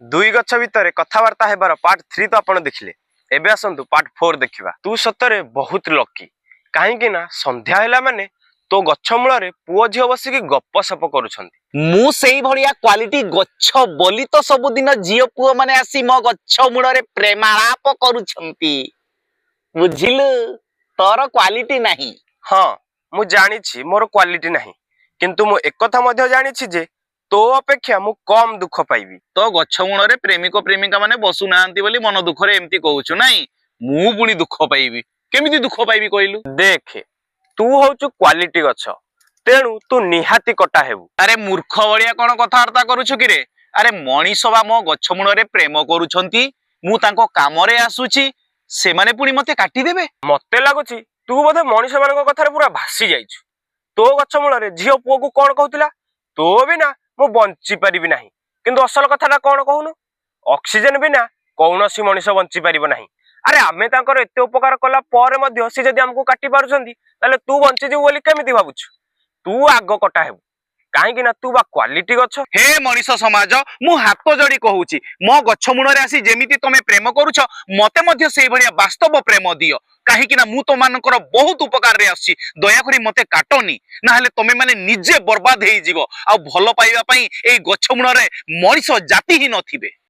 दुई गछ भितर कथबार्ता हेबार पार्ट 3 तो आपण देखिले। एबे आसंतु पार्ट 4 देखिबा। तू सतरे बहुत लकी काहेकि ना संध्या हैला माने तो गछ मूଳରେ पुओ झियो बसिकी गप्प सप करूछंती। मु सेई भड़िया क्वालिटी गच्छ बोली तो सब दिन झियो पुओ माने आसी मो गच्छ मूଳରେ प्रेमालाप करूछंती। बुझिलु तोर क्वालिटी नाही। हाँ मु जानिछि मोर क्वालिटी नाही, किंतु मु एक कथा मध्य जानिछि जे तो अपेक्षा मु कम दुख पाइबी। तो गच्छ मूଳରେ प्रेमिक प्रेमिका माने बसु नांती बोली मन दुखरे एम्ति कहूछु नाही। मु पुणी दुख पाइबी। केमिति दुख पाइबी कहलु? देखे तू होचु क्वालिटी गछ, तेणु तू निहाती कटा हेबु। अरे मूर्ख भलिया कोन कथावार्ता करूछु कि रे? अरे मनीष बा मो गच्छ मूଳରେ प्रेम करूछंती, मु तांको कामरे आसुछि, से माने पुणी मते काटी देबे। मते लागुछि तू बोधे मनीष मानक कथारे पूरा भासी जाइछु। तो गछ मूଳରେ झियो पुओ को कोन कहूतिला? तो बिना मु बंची परिबी नाही, किंतु असल कथाटा कोन कहूनु? ऑक्सीजन बिना कौनसी मनीष बंची परिबो नाही। अरे आमे तांकर एते उपकार कला पर मध्य से जदी हमको काटी पारुछंती ताले तू बंची जीव बोली केमिति भाबुछु? तू आगो कटा हेबु काहेकि ना तू बा क्वालिटी गछ। हे मनीष समाज मु हाथ जोड़ी कहूची मो गच्छ मूଳରେ आसी जेमिति तमे प्रेम करूछ मते मध्य सेई भलिया वास्तव प्रेम दियो। काहेकि ना मु तमानकर बहुत उपकार रे आसी, दया करी मते काटनी ना हेले तमे माने निजे बर्बाद हेई जीवो आ भलो पाइबा पई एई गच्छ मूଳରେ मनीष जाति ही नथिबे।